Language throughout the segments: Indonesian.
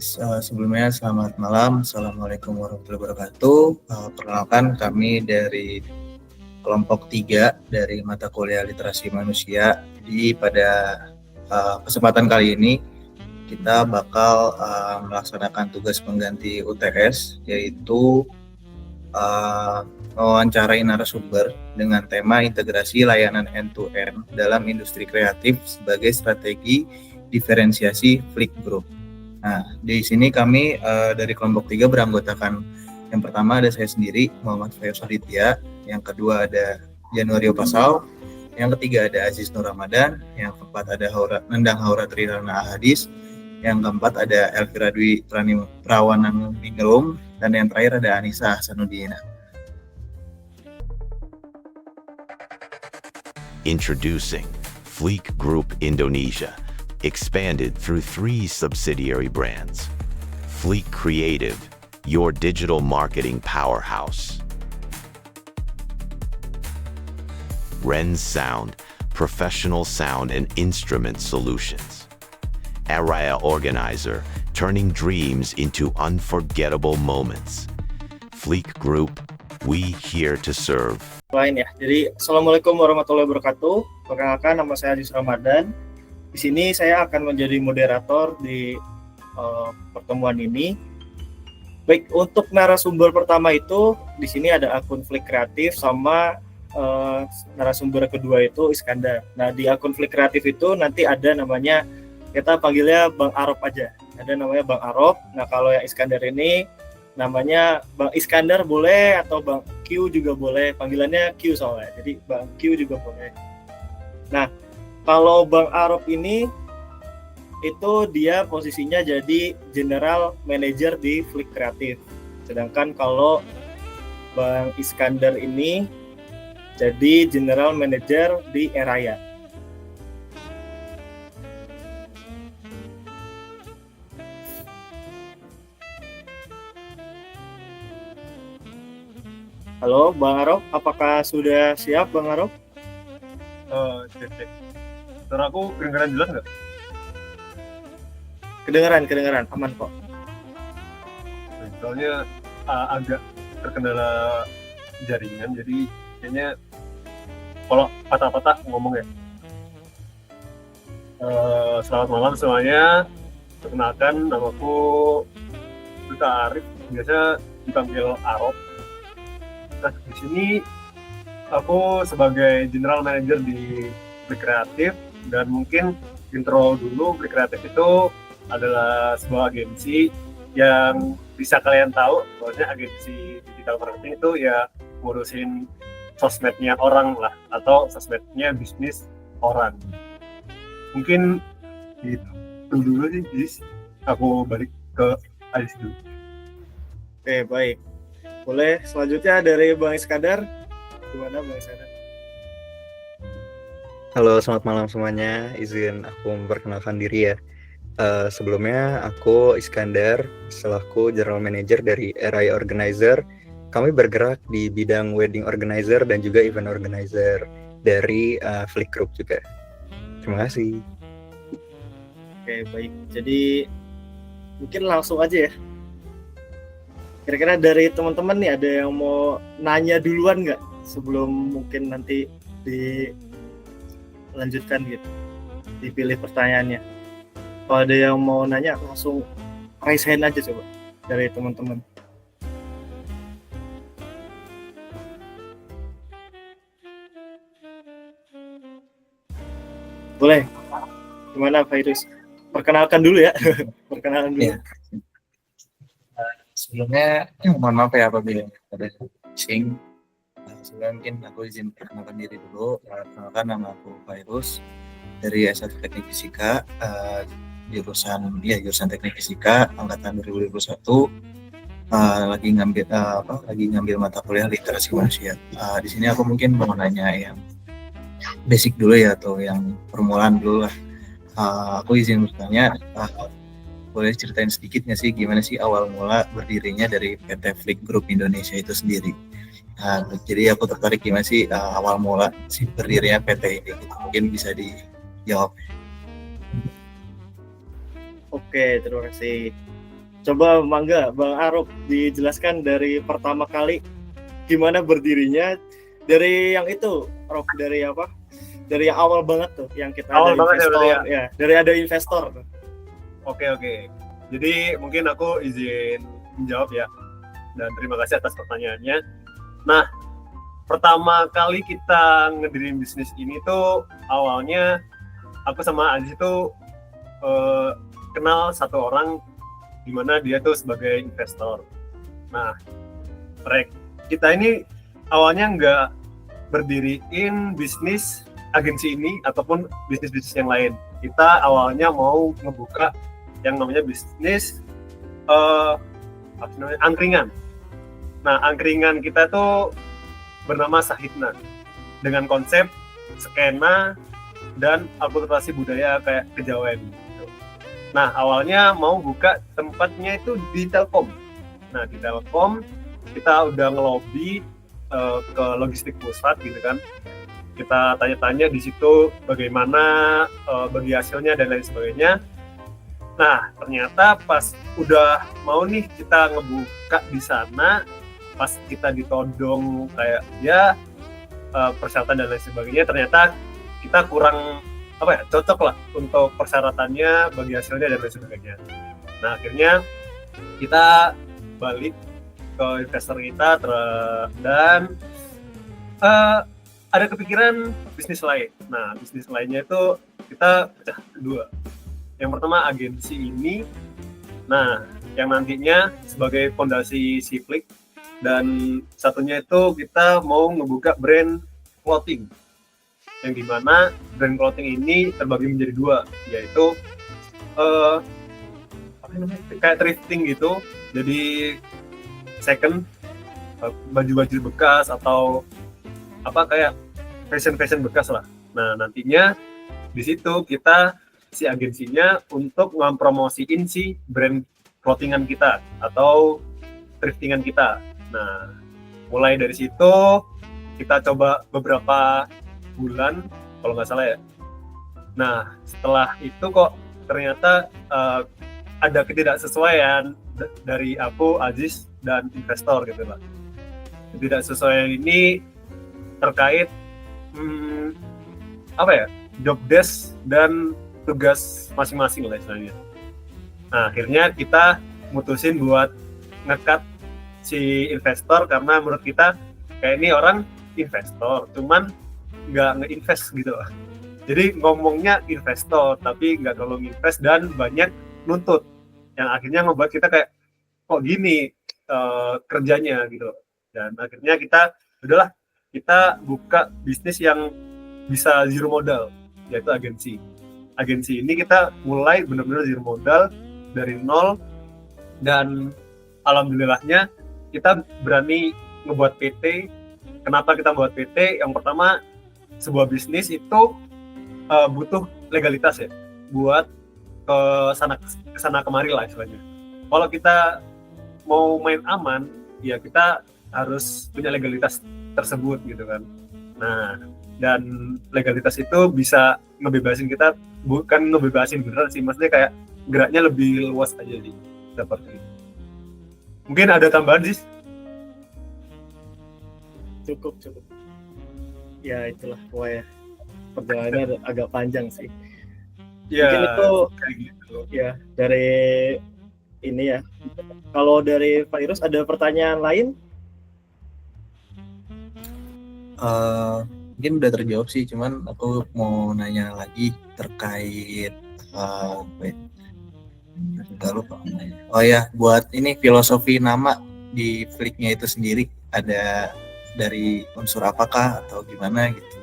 Sebelumnya selamat malam, Assalamualaikum warahmatullahi wabarakatuh. Perkenalkan kami dari kelompok 3 dari mata kuliah literasi manusia. Jadi pada kesempatan kali ini kita bakal melaksanakan tugas pengganti UTS, yaitu mewawancarai narasumber dengan tema integrasi layanan end-to-end dalam industri kreatif sebagai strategi diferensiasi Flick Group. Nah, di sini kami dari kelompok 3 beranggotakan, yang pertama ada saya sendiri, Muhammad Fayus Aditya, yang kedua ada Januario Pasal, yang ketiga ada Aziz Nur Ramadan, yang keempat ada Nendang Haura Trirana Ahadis, yang keempat ada Elvira Dwi Prawanang Ningrum, dan yang terakhir ada Anissa Hasanuddin. Introducing Flick Group Indonesia, expanded through 3 subsidiary brands. Fleek Creative, your digital marketing powerhouse. Rens Sound, professional sound and instrument solutions. Araya Organizer, turning dreams into unforgettable moments. Fleek Group, we here to serve. Lain ya. Jadi, Assalamualaikum warahmatullahi wabarakatuh. Perkenalkan, nama saya Aziz Ramadan. Di sini saya akan menjadi moderator di pertemuan ini. Baik, untuk narasumber pertama itu di sini ada akun Flick Kreatif sama narasumber kedua itu Iskandar. Nah, di akun Flick Kreatif itu nanti ada namanya, kita panggilnya Bang Arop aja. Ada namanya Bang Arop. Nah, kalau yang Iskandar ini namanya Bang Iskandar boleh atau Bang Q juga boleh. Panggilannya Q soalnya. Jadi Bang Q juga boleh. Nah, kalau Bang Arop ini itu dia posisinya jadi General Manager di Flick Kreatif. Sedangkan kalau Bang Iskandar ini jadi General Manager di Araya. Halo Bang Arop, apakah sudah siap Bang Arop? Cek. Suara aku kedengeran jelas nggak? Kedengeran, aman kok. Soalnya agak terkendala jaringan, jadi kayaknya kalau patah-patah ngomong ya. Selamat malam semuanya. Perkenalkan, namaku Duta Arif, biasa dipanggil Arop. Nah, di sini aku sebagai General Manager di Flick Kreatif, dan mungkin intro dulu. Flick Kreatif itu adalah sebuah agensi yang bisa kalian tahu bahwasanya agensi digital marketing itu ya ngurusin sosmednya orang lah, atau sosmednya bisnis orang. Mungkin gitu dulu sih, Jis. Aku balik ke Aziz dulu. Oke, baik. Boleh selanjutnya dari Bang Iskandar. Gimana Bang Iskandar? Halo, selamat malam semuanya. Izin aku memperkenalkan diri ya. Sebelumnya aku Iskandar, selaku General Manager dari Araya Organizer. Kami bergerak di bidang wedding organizer dan juga event organizer dari Flick Group juga. Terima kasih. Oke, baik. Jadi mungkin langsung aja ya. Kira-kira dari teman-teman nih ada yang mau nanya duluan nggak sebelum mungkin nanti dilanjutkan gitu, dipilih pertanyaannya. Kalau ada yang mau nanya langsung raise hand aja coba dari teman-teman. Boleh. Gimana Virus? Perkenalkan dulu ya. Perkenalan dulu. Ya. Sebelumnya mohon maaf ya apabila ada sing. Sebelumnya mungkin aku izin perkenalkan diri dulu. Perkenalkan, nama aku Virus dari S1 Teknik Fisika, jurusan Teknik Fisika angkatan 2021. Lagi ngambil mata kuliah literasi manusia. Di sini aku mungkin mau nanya yang basic dulu ya, atau yang permulaan dulu lah. Aku izin bertanya, boleh ceritain sedikit nggak sih gimana sih awal mula berdirinya dari PT Flick Group Indonesia itu sendiri? Jadi aku tertarik gimana sih awal mula si berdirinya PT ini, gitu. Mungkin bisa dijawab. Oke, terima kasih. Coba mangga Bang Arop dijelaskan dari pertama kali gimana berdirinya dari yang itu, Rob, dari apa? Dari yang awal banget tuh, yang kita Awal ada banget ya, investor, berarti ya, dari ada investor. Oke. Jadi mungkin aku izin menjawab ya. Dan terima kasih atas pertanyaannya. Nah, pertama kali kita ngedirin bisnis ini tuh awalnya aku sama Aziz tuh kenal satu orang di mana dia tuh sebagai investor. Nah, kita ini awalnya nggak berdiriin bisnis agensi ini ataupun bisnis-bisnis yang lain. Kita awalnya mau ngebuka yang namanya bisnis angkringan. Nah, angkringan kita tuh bernama Sahidna dengan konsep skena dan akulturasi budaya kayak kejawen. Nah, awalnya mau buka tempatnya itu di Telkom. Nah, di Telkom kita udah ngelobi ke logistik pusat gitu kan. Kita tanya-tanya di situ bagaimana bagi hasilnya dan lain sebagainya. Nah, ternyata pas udah mau nih kita ngebuka di sana, pas kita ditodong kayak ya persyaratan dan lain sebagainya, ternyata kita kurang cocok lah untuk persyaratannya, bagi hasilnya dan lain sebagainya. Nah, akhirnya kita balik ke investor kita dan ada kepikiran bisnis lain. Nah, bisnis lainnya itu kita pecah dua. Yang pertama agensi ini, nah yang nantinya sebagai fondasi Siflik, dan satunya itu kita mau ngebuka brand clothing, yang dimana brand clothing ini terbagi menjadi dua, yaitu kayak thrifting gitu, jadi second baju-baju bekas atau kayak fashion bekas lah. Nah, nantinya di situ kita si agensinya untuk mempromosiin si brand clothingan kita atau thriftingan kita. Nah, mulai dari situ kita coba beberapa bulan kalau nggak salah ya. Nah, setelah itu kok ternyata ada ketidaksesuaian dari aku, Aziz, dan investor gitu lah. Ketidaksesuaian ini terkait job desk dan tugas masing-masing lah istilahnya. Nah, akhirnya kita mutusin buat nge-cut si investor karena menurut kita kayak ini orang investor, cuman nggak nge-invest gitu lah. Jadi ngomongnya investor tapi nggak kalau nge-invest dan banyak nuntut, yang akhirnya membuat kita kayak kok gini kerjanya gitu. Dan akhirnya kita buka bisnis yang bisa zero modal, yaitu agensi. Agensi ini kita mulai benar-benar zero modal dari nol, dan alhamdulillahnya kita berani ngebuat PT. Kenapa kita buat PT? Yang pertama, sebuah bisnis itu butuh legalitas ya, buat kesana kemari lah istilahnya. Kalau kita mau main aman, ya kita harus punya legalitas tersebut gitu kan. Nah, dan legalitas itu bisa ngebebasin kita, bukan ngebebasin beneran sih, maksudnya kayak geraknya lebih luas aja sih, seperti itu. Mungkin ada tambahan sih? Cukup. Ya itulah pokoknya perjalanannya agak panjang sih. Ya, mungkin itu kayak gitu. Ya dari ini ya. Kalau dari Pak Irus ada pertanyaan lain? Mungkin udah terjawab sih, cuman aku mau nanya lagi terkait nggak lupa namanya. Oh ya, buat ini filosofi nama di Fliknya itu sendiri ada dari unsur apakah atau gimana gitu?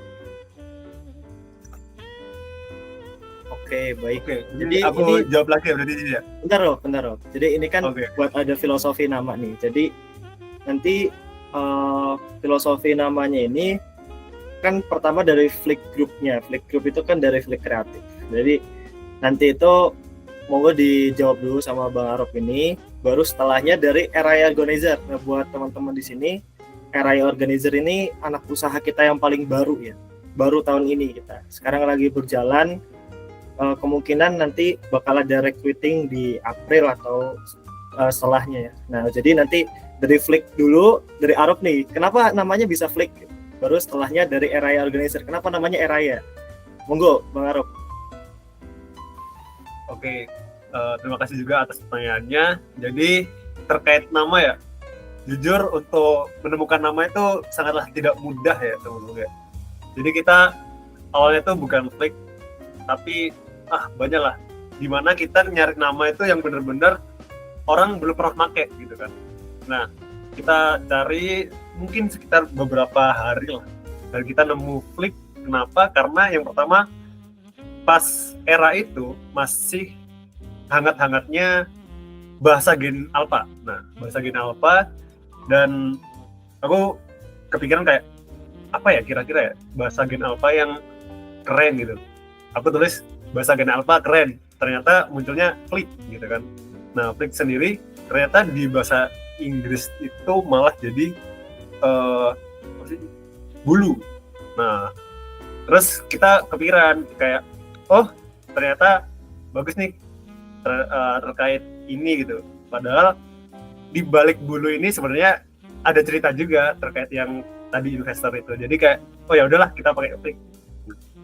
Oke, baik. Jadi aku ini jawab lagi berarti ya. Bentar loh. Jadi ini kan buat ada filosofi nama nih. Jadi nanti filosofi namanya ini kan pertama dari Flik Groupnya. Flik Group itu kan dari Flik Kreatif. Jadi nanti itu monggo dijawab dulu sama Bang Arop ini. Baru setelahnya dari Area Organizer. Nah, buat teman-teman di sini, Area Organizer ini anak usaha kita yang paling baru ya. Baru tahun ini kita. Sekarang lagi berjalan. Kemungkinan nanti bakal ada recruiting di April atau setelahnya ya. Nah, jadi nanti dari Flick dulu, dari Arop nih, kenapa namanya bisa Flick? Baru setelahnya dari Araya Organizer, kenapa namanya Araya? Monggo, Bang Arop. Oke, terima kasih juga atas pertanyaannya. Jadi terkait nama ya, jujur untuk menemukan nama itu sangatlah tidak mudah ya teman-teman. Jadi kita awalnya tuh bukan Flick, tapi banyak lah. Dimana kita nyari nama itu yang benar-benar orang belum pernah make gitu kan. Nah, kita cari mungkin sekitar beberapa hari lah. Dan kita nemu Flick. Kenapa? Karena yang pertama, pas era itu masih hangat-hangatnya bahasa Gen Alpha. Nah, bahasa Gen Alpha, dan aku kepikiran kayak, apa ya kira-kira ya bahasa Gen Alpha yang keren gitu. Aku tulis bahasa Gen Alpha keren. Ternyata munculnya Flick gitu kan. Nah, Flick sendiri ternyata di bahasa Inggris itu malah jadi bulu. Nah, terus kita kepikiran kayak, oh ternyata bagus nih terkait ini gitu. Padahal di balik bulu ini sebenarnya ada cerita juga terkait yang tadi investor itu. Jadi kayak, oh ya udahlah kita pakai Flick.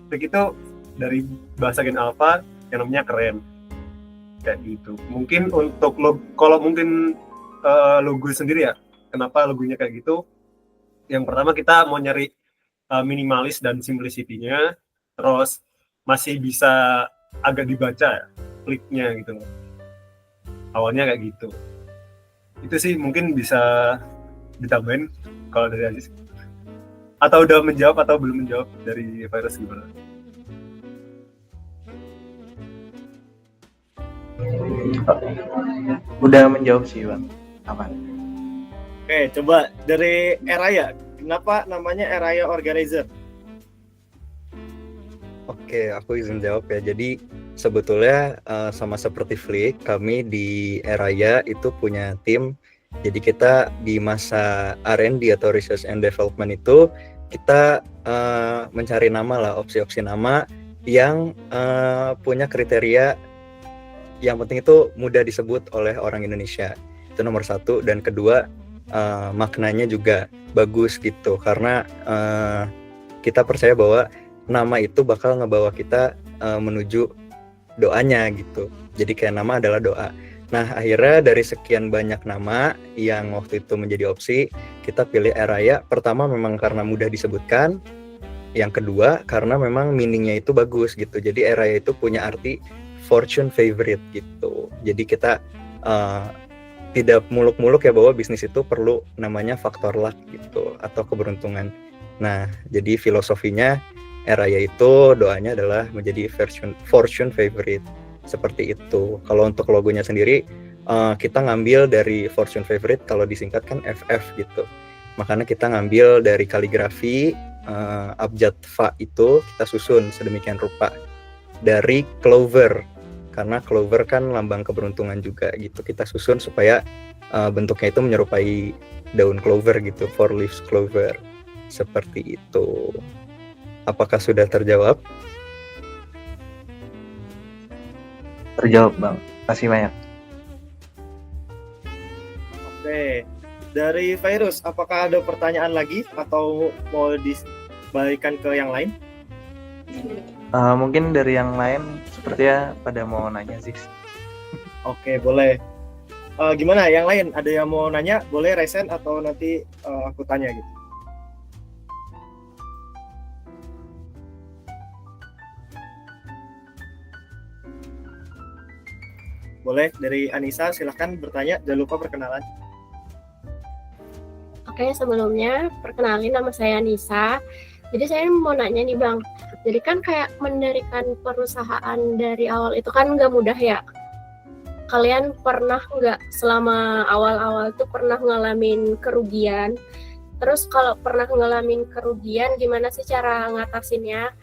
Flick itu dari bahasa Gen Alpha yang namanya keren. Kayak gitu. Mungkin untuk kalau mungkin logo sendiri ya, kenapa logonya kayak gitu? Yang pertama kita mau nyari minimalis dan simplicity-nya, terus masih bisa agak dibaca ya, Flick-nya gitu. Awalnya kayak gitu. Itu sih mungkin bisa ditambahin kalau dari Aziz. Atau udah menjawab atau belum menjawab dari Virus gimana? Udah menjawab sih Bang. Aman. Oke, coba dari Araya. Kenapa namanya Araya Organizer? Oke, aku izin jawab ya. Jadi sebetulnya sama seperti Flick, kami di Araya itu punya tim. Jadi kita di masa R&D atau Research and Development itu kita mencari nama lah, opsi-opsi nama yang punya kriteria yang penting itu mudah disebut oleh orang Indonesia. Itu nomor satu. Dan kedua, maknanya juga bagus gitu. Karena kita percaya bahwa nama itu bakal ngebawa kita menuju doanya gitu. Jadi kayak nama adalah doa. Nah, akhirnya dari sekian banyak nama yang waktu itu menjadi opsi, kita pilih Araya. Pertama memang karena mudah disebutkan. Yang kedua, karena memang meaningnya itu bagus gitu. Jadi Araya itu punya arti fortune favorite gitu. Jadi kita tidak muluk-muluk ya bahwa bisnis itu perlu namanya faktor luck gitu atau keberuntungan. Nah, jadi filosofinya Araya itu doanya adalah menjadi fortune favorite seperti itu. Kalau untuk logonya sendiri kita ngambil dari fortune favorite, kalau disingkat kan FF gitu. Makanya kita ngambil dari kaligrafi abjad fa itu kita susun sedemikian rupa dari clover. Karena clover kan lambang keberuntungan juga gitu. Kita susun supaya bentuknya itu menyerupai daun clover gitu, four leaves clover. Seperti itu. Apakah sudah terjawab? Terjawab Bang. Masih banyak. Oke, dari Virus, apakah ada pertanyaan lagi atau mau dibalikan ke yang lain? Mungkin dari yang lain sepertinya pada mau nanya sih. Oke, boleh. Gimana yang lain? Ada yang mau nanya? Boleh resen atau nanti aku tanya gitu. Boleh, dari Anissa silahkan bertanya. Jangan lupa perkenalan. Oke, sebelumnya perkenalin nama saya Nisa. Jadi saya mau nanya nih Bang, jadi kan kayak mendirikan perusahaan dari awal itu kan nggak mudah ya. Kalian pernah nggak selama awal-awal tuh pernah ngalamin kerugian? Terus kalau pernah ngalamin kerugian, gimana sih cara ngatasinnya?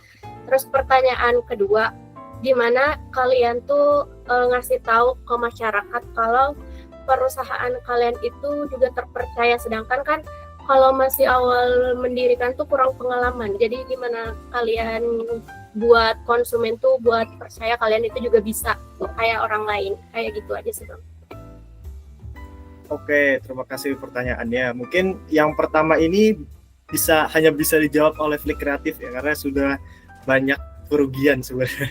Terus pertanyaan kedua, gimana kalian tuh ngasih tahu ke masyarakat kalau perusahaan kalian itu juga terpercaya, sedangkan kan kalau masih awal mendirikan tuh kurang pengalaman. Jadi gimana kalian buat konsumen tuh buat percaya kalian itu juga bisa kayak orang lain. Kayak gitu aja sih Bang. Oke, terima kasih pertanyaannya. Mungkin yang pertama ini hanya bisa dijawab oleh Flik Kreatif ya, karena sudah banyak kerugian sebenarnya.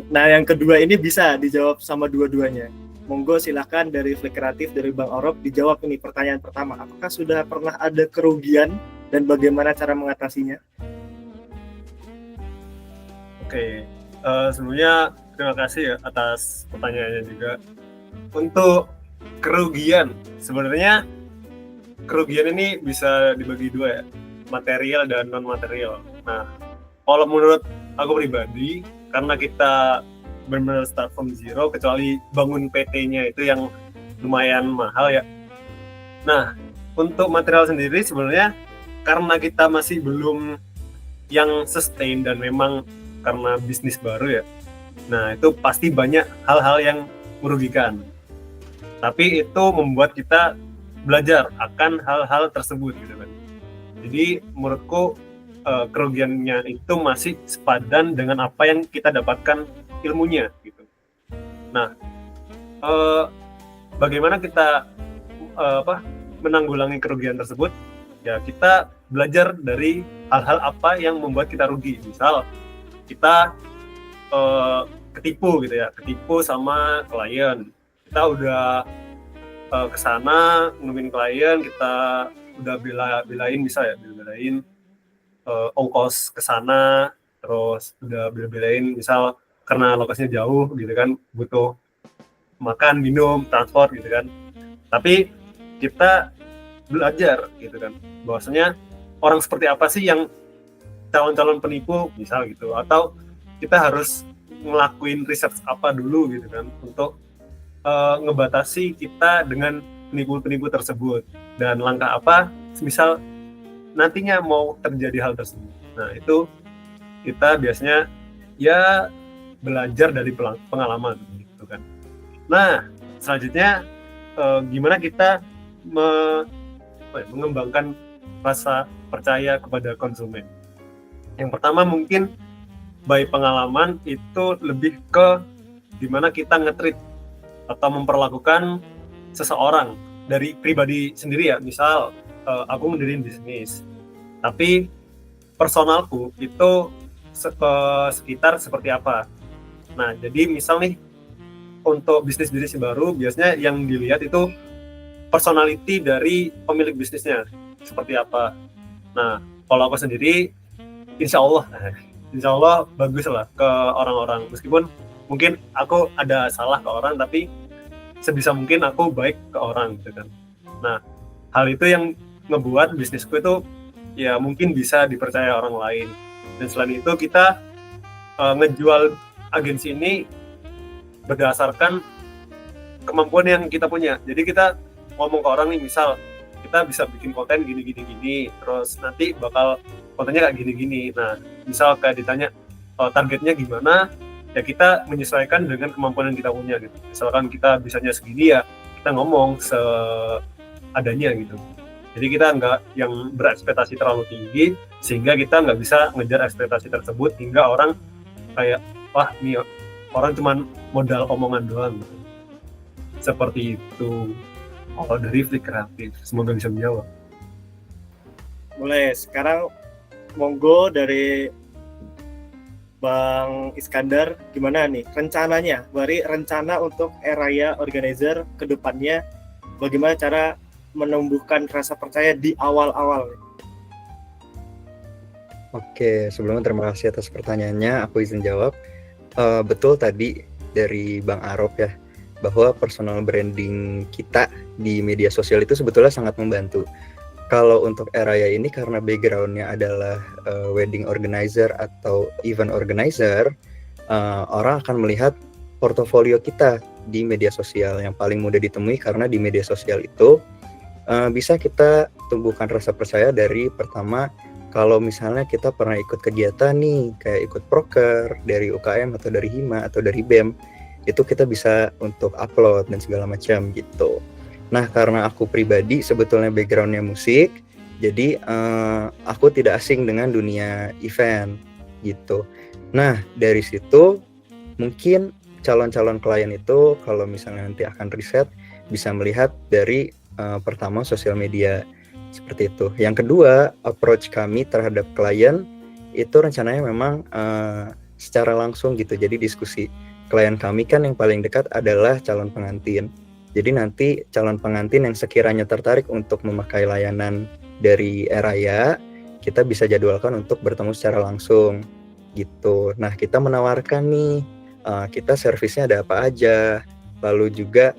Nah, yang kedua ini bisa dijawab sama dua-duanya. Monggo silakan dari Flik Kreatif, dari Bang Arop, dijawab ini pertanyaan pertama. Apakah sudah pernah ada kerugian dan bagaimana cara mengatasinya? Oke, sebelumnya terima kasih ya atas pertanyaannya juga. Untuk kerugian, sebenarnya kerugian ini bisa dibagi dua ya, material dan non material. Nah, kalau menurut aku pribadi, karena kita benar-benar start from zero, kecuali bangun PT-nya itu yang lumayan mahal ya. Nah, untuk material sendiri sebenarnya karena kita masih belum yang sustain dan memang karena bisnis baru ya. Nah, itu pasti banyak hal-hal yang merugikan. Tapi itu membuat kita belajar akan hal-hal tersebut gitu kan. Jadi menurutku kerugiannya itu masih sepadan dengan apa yang kita dapatkan ilmunya gitu. Nah, bagaimana kita menanggulangi kerugian tersebut? Ya kita belajar dari hal-hal apa yang membuat kita rugi. Misal kita ketipu gitu ya, ketipu sama klien. Kita udah kesana nungguin klien, kita udah belain ongkos kesana, terus udah belain misal karena lokasinya jauh gitu kan, butuh makan, minum, transport gitu kan. Tapi kita belajar gitu kan, bahwasanya orang seperti apa sih yang calon-calon penipu misal gitu, atau kita harus ngelakuin research apa dulu gitu kan untuk ngebatasi kita dengan penipu-penipu tersebut, dan langkah apa misal nantinya mau terjadi hal tersebut. Nah, itu kita biasanya ya belajar dari pengalaman gitu kan. Nah, selanjutnya gimana kita mengembangkan rasa percaya kepada konsumen. Yang pertama mungkin by pengalaman itu lebih ke gimana kita nge-treat atau memperlakukan seseorang dari pribadi sendiri ya. Misal aku mendiriin bisnis, tapi personalku itu sekitar seperti apa. Nah, jadi misal nih untuk bisnis baru biasanya yang dilihat itu personality dari pemilik bisnisnya seperti apa. Nah, kalau aku sendiri insya Allah bagus lah ke orang-orang, meskipun mungkin aku ada salah ke orang, tapi sebisa mungkin aku baik ke orang gitu kan. Nah, hal itu yang ngebuat bisnisku itu ya mungkin bisa dipercaya orang lain. Dan selain itu kita ngejual agensi ini berdasarkan kemampuan yang kita punya. Jadi kita ngomong ke orang nih, misal kita bisa bikin konten gini, terus nanti bakal kontennya kayak gini. Nah, misal kayak ditanya targetnya gimana, ya kita menyesuaikan dengan kemampuan yang kita punya gitu. Misalkan kita bisanya segini, ya kita ngomong seadanya gitu. Jadi kita nggak yang berekspektasi terlalu tinggi sehingga kita nggak bisa ngejar ekspektasi tersebut hingga orang kayak wah nih orang cuman modal omongan doang gitu. Seperti itu. Kalau dari Flik Kreatif, semoga bisa menjawab. Boleh, sekarang monggo dari Bang Iskandar, gimana nih rencananya? Rencana untuk Araya Organizer ke depannya, bagaimana cara menumbuhkan rasa percaya di awal-awal? Oke, sebelumnya terima kasih atas pertanyaannya, aku izin jawab. Betul tadi dari Bang Arop ya, bahwa personal branding kita di media sosial itu sebetulnya sangat membantu. Kalau untuk Araya ini karena background-nya adalah wedding organizer atau event organizer, orang akan melihat portofolio kita di media sosial yang paling mudah ditemui, karena di media sosial itu bisa kita tumbuhkan rasa percaya dari pertama, kalau misalnya kita pernah ikut kegiatan nih, kayak ikut proker dari UKM atau dari Hima atau dari BEM, itu kita bisa untuk upload dan segala macam gitu. Nah, karena aku pribadi sebetulnya backgroundnya musik, jadi aku tidak asing dengan dunia event gitu. Nah, dari situ mungkin calon-calon klien itu kalau misalnya nanti akan riset, bisa melihat dari pertama sosial media seperti itu. Yang kedua, approach kami terhadap klien itu rencananya memang secara langsung gitu. Jadi diskusi. Klien kami kan yang paling dekat adalah calon pengantin. Jadi nanti calon pengantin yang sekiranya tertarik untuk memakai layanan dari Eraya, kita bisa jadwalkan untuk bertemu secara langsung gitu. Nah, kita menawarkan nih, kita servisnya ada apa aja, lalu juga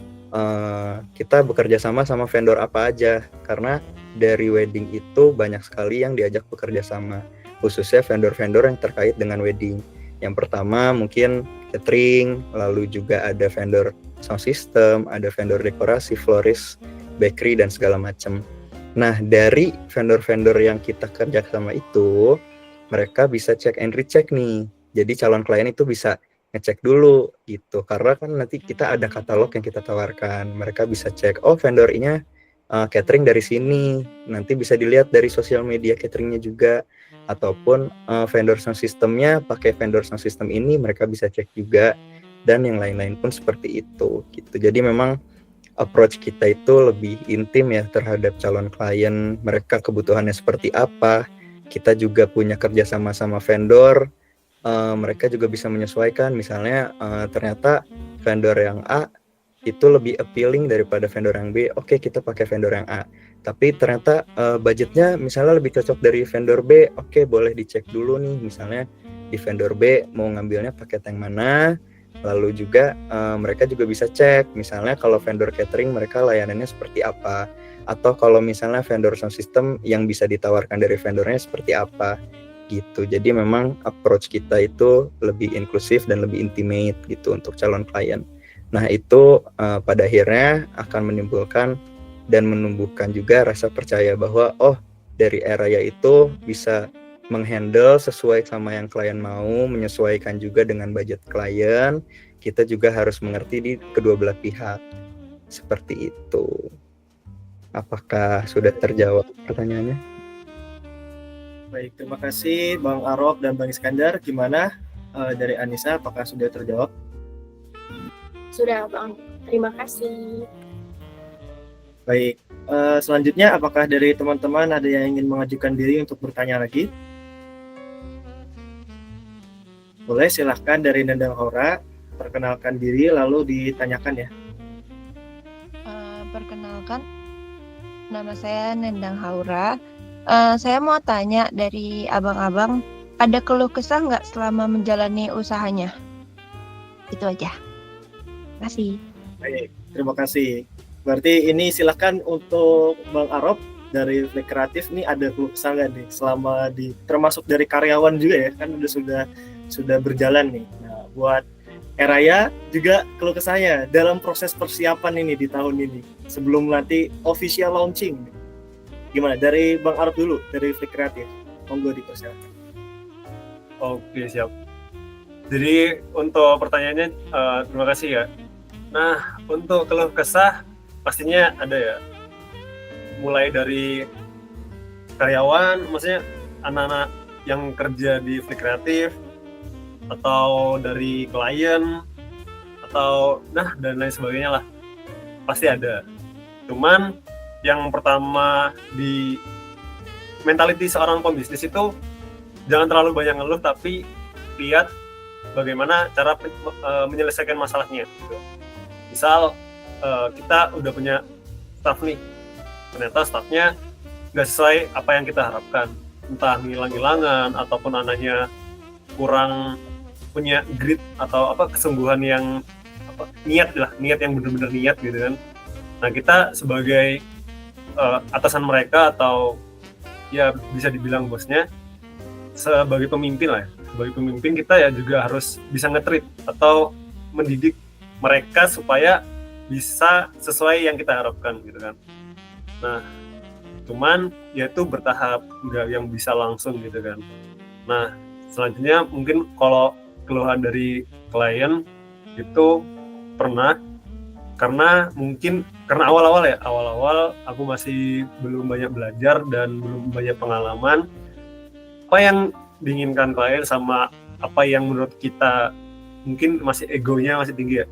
kita bekerja sama vendor apa aja, karena dari wedding itu banyak sekali yang diajak bekerja sama, khususnya vendor-vendor yang terkait dengan wedding. Yang pertama mungkin catering, lalu juga ada vendor sound system, ada vendor dekorasi, florist, bakery, dan segala macam. Nah, dari vendor-vendor yang kita kerja sama itu, mereka bisa check and recheck nih. Jadi calon klien itu bisa ngecek dulu gitu. Karena kan nanti kita ada katalog yang kita tawarkan. Mereka bisa cek, oh vendor ini catering dari sini. Nanti bisa dilihat dari sosial media cateringnya juga. Ataupun vendor sound systemnya pakai vendor sound system ini, mereka bisa cek juga. Dan yang lain-lain pun seperti itu gitu. Jadi memang approach kita itu lebih intim ya terhadap calon klien, mereka kebutuhannya seperti apa. Kita juga punya kerja sama vendor, mereka juga bisa menyesuaikan. Misalnya ternyata vendor yang A itu lebih appealing daripada vendor yang B, oke kita pakai vendor yang A. Tapi ternyata budgetnya misalnya lebih cocok dari vendor B, oke boleh dicek dulu nih, misalnya di vendor B mau ngambilnya paket yang mana. Lalu juga mereka juga bisa cek, misalnya kalau vendor catering mereka layanannya seperti apa, atau kalau misalnya vendor sound system yang bisa ditawarkan dari vendornya seperti apa gitu. Jadi memang approach kita itu lebih inklusif dan lebih intimate gitu untuk calon klien. Nah itu pada akhirnya akan menimbulkan dan menumbuhkan juga rasa percaya bahwa oh dari Eraya itu bisa menghandle sesuai sama yang klien mau, menyesuaikan juga dengan budget klien. Kita juga harus mengerti di kedua belah pihak. Seperti itu. Apakah sudah terjawab pertanyaannya? Baik, terima kasih Bang Arop dan Bang Iskandar. Gimana dari Anissa, apakah sudah terjawab? Sudah Bang, terima kasih. Baik, selanjutnya apakah dari teman-teman ada yang ingin mengajukan diri untuk bertanya lagi? Boleh, silahkan dari Nendang Haura, perkenalkan diri lalu ditanyakan ya. Perkenalkan, nama saya Nendang Haura. Saya mau tanya dari abang-abang, ada keluh kesah nggak selama menjalani usahanya? Itu aja. Terima kasih. Baik, terima kasih. Berarti ini silahkan untuk Bang Arop dari Flik Kreatif, nih ada keluh kesah nggak nih selama termasuk dari karyawan juga ya, kan sudah berjalan nih. Nah, buat Eraya juga keluh kesahnya dalam proses persiapan ini di tahun ini sebelum nanti official launching. Gimana? Dari Bang Arop dulu, dari Flik Kreatif. Monggo dipersilakan. Oke, siap. Jadi untuk pertanyaannya terima kasih ya. Nah, untuk keluh kesah pastinya ada ya. Mulai dari karyawan, maksudnya anak-anak yang kerja di Flik Kreatif, atau dari klien, atau dan lain sebagainya lah, pasti ada. Cuman yang pertama di mentality seorang pembisnis itu jangan terlalu banyak ngeluh, tapi lihat bagaimana cara menyelesaikan masalahnya gitu. Misal kita udah punya staff nih, ternyata staffnya nggak sesuai apa yang kita harapkan, entah ngilang-ngilangan ataupun anaknya kurang punya grit atau kesungguhan yang niat yang benar-benar niat gitu kan. Nah kita sebagai atasan mereka atau ya bisa dibilang bosnya, sebagai pemimpin lah ya, sebagai pemimpin kita ya juga harus bisa nge-treat atau mendidik mereka supaya bisa sesuai yang kita harapkan gitu kan. Nah cuman ya itu bertahap, nggak yang bisa langsung gitu kan. Nah selanjutnya mungkin kalau keluhan dari klien itu pernah, karena awal-awal aku masih belum banyak belajar dan belum banyak pengalaman apa yang diinginkan klien sama apa yang menurut kita mungkin masih egonya masih tinggi ya,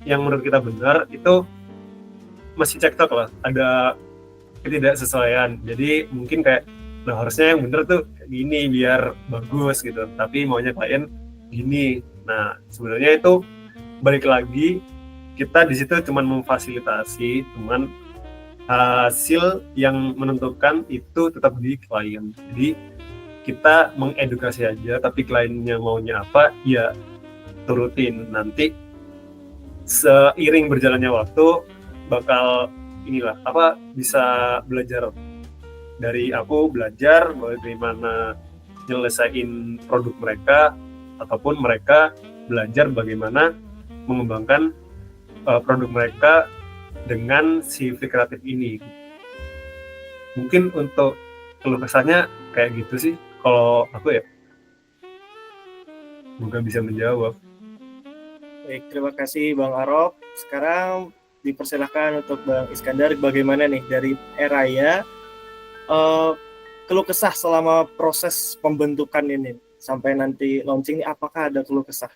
yang menurut kita benar itu masih cekcok lah, ada ketidaksesuaian. Jadi mungkin kayak harusnya yang bener tuh gini biar bagus gitu, tapi maunya klien gini. Nah sebenarnya itu balik lagi, kita di situ cuman memfasilitasi, cuman hasil yang menentukan itu tetap di klien. Jadi kita mengedukasi aja, tapi kliennya maunya apa ya turutin. Nanti seiring berjalannya waktu bakal bisa belajar. Dari aku belajar bagaimana nyelesain produk mereka, ataupun mereka belajar bagaimana mengembangkan produk mereka dengan si Flick Kreatif ini. Mungkin untuk keluh kesahnya kayak gitu sih kalau aku ya. Semoga bisa menjawab. Baik, terima kasih Bang Arop. Sekarang dipersilahkan untuk Bang Iskandar, bagaimana nih dari Eraya keluh kesah selama proses pembentukan ini sampai nanti launching ini, apakah ada keluh kesah?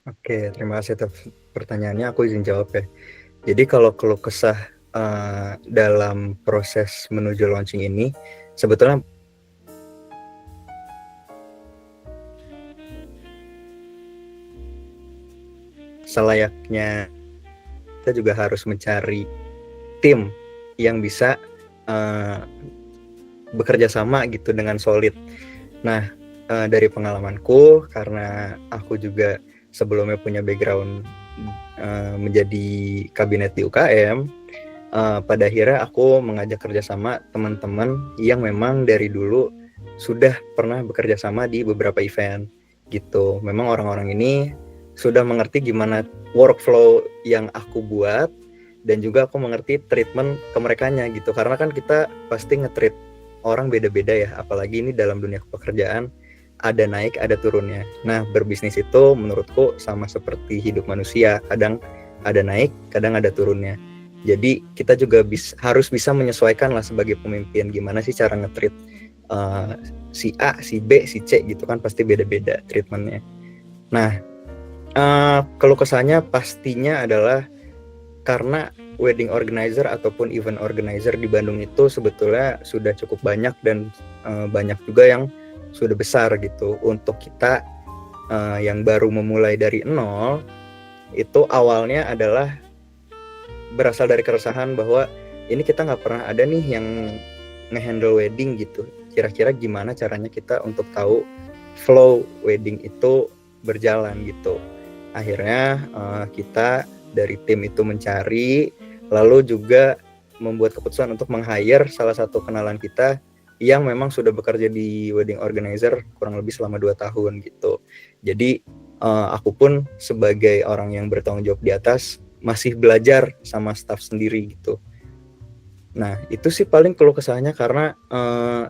Oke, terima kasih atas pertanyaannya. Aku izin jawab ya. Jadi kalau keluh kesah dalam proses menuju launching ini, sebetulnya selayaknya kita juga harus mencari tim yang bisa bekerja sama gitu dengan solid. Nah, dari pengalamanku, karena aku juga sebelumnya punya background menjadi kabinet di UKM, pada akhirnya aku mengajak kerjasama teman-teman yang memang dari dulu sudah pernah bekerja sama di beberapa event gitu. Memang orang-orang ini sudah mengerti gimana workflow yang aku buat, dan juga aku mengerti treatment ke merekanya gitu. Karena kan kita pasti nge-treat orang beda-beda ya, apalagi ini dalam dunia pekerjaan ada naik ada turunnya. Nah, berbisnis itu menurutku sama seperti hidup manusia, kadang ada naik, kadang ada turunnya. Jadi kita juga harus bisa menyesuaikan lah sebagai pemimpin, gimana sih cara nge-treat si A, si B, si C gitu kan, pasti beda-beda treatmentnya. Nah, keluh kesahnya pastinya adalah karena wedding organizer ataupun event organizer di Bandung itu sebetulnya sudah cukup banyak, dan banyak juga yang sudah besar gitu. Untuk kita yang baru memulai dari nol, itu awalnya adalah berasal dari keresahan bahwa ini kita nggak pernah ada nih yang nge-handle wedding gitu. Kira-kira gimana caranya kita untuk tahu flow wedding itu berjalan gitu. Akhirnya kita dari tim itu mencari, lalu juga membuat keputusan untuk meng-hire salah satu kenalan kita yang memang sudah bekerja di wedding organizer kurang lebih selama 2 tahun gitu. Jadi aku pun sebagai orang yang bertanggung jawab di atas masih belajar sama staff sendiri gitu. Nah itu sih paling keluh kesahnya, karena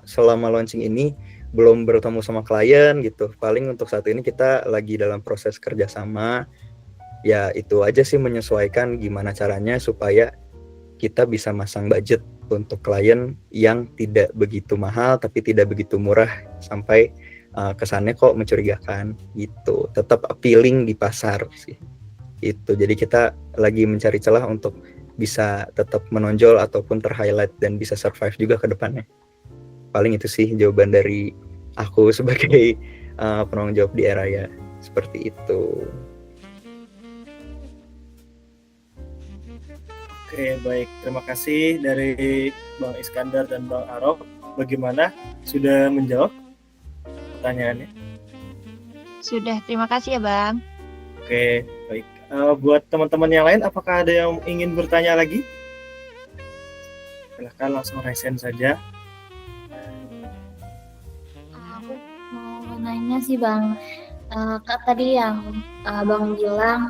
selama launching ini belum bertemu sama klien gitu. Paling untuk saat ini kita lagi dalam proses kerjasama. Ya itu aja sih, menyesuaikan gimana caranya supaya kita bisa masang budget untuk klien yang tidak begitu mahal tapi tidak begitu murah sampai kesannya kok mencurigakan gitu. Tetap appealing di pasar sih. Itu jadi kita lagi mencari celah untuk bisa tetap menonjol ataupun ter-highlight dan bisa survive juga ke depannya. Paling itu sih jawaban dari aku sebagai penanggung jawab di Eraya, seperti itu. Oke, baik. Terima kasih dari Bang Iskandar dan Bang Arop. Bagaimana? Sudah menjawab pertanyaannya? Sudah, terima kasih ya Bang. Oke, baik. Buat teman-teman yang lain, apakah ada yang ingin bertanya lagi? Silahkan langsung raise hand saja. Aku mau nanya sih Bang, tadi yang Abang bilang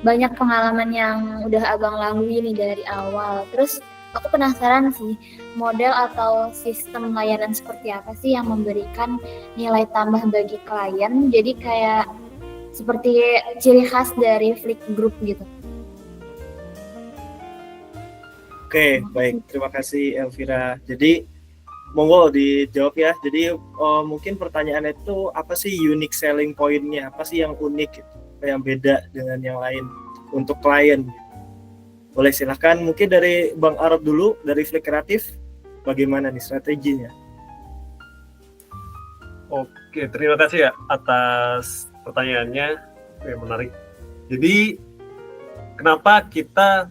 banyak pengalaman yang udah Abang lalui nih dari awal. Terus aku penasaran sih, model atau sistem layanan seperti apa sih yang memberikan nilai tambah bagi klien, jadi kayak seperti ciri khas dari Flick Group gitu. Oke, baik. Terima kasih Elvira. Jadi monggo dijawab ya. Jadi mungkin pertanyaannya itu apa sih unique selling point-nya? Apa sih yang unik gitu, yang beda dengan yang lain untuk klien? Boleh silahkan mungkin dari Bang Arab dulu, dari Flick Kreatif, bagaimana nih strateginya? Oke, terima kasih ya atas pertanyaannya, menarik. Jadi kenapa kita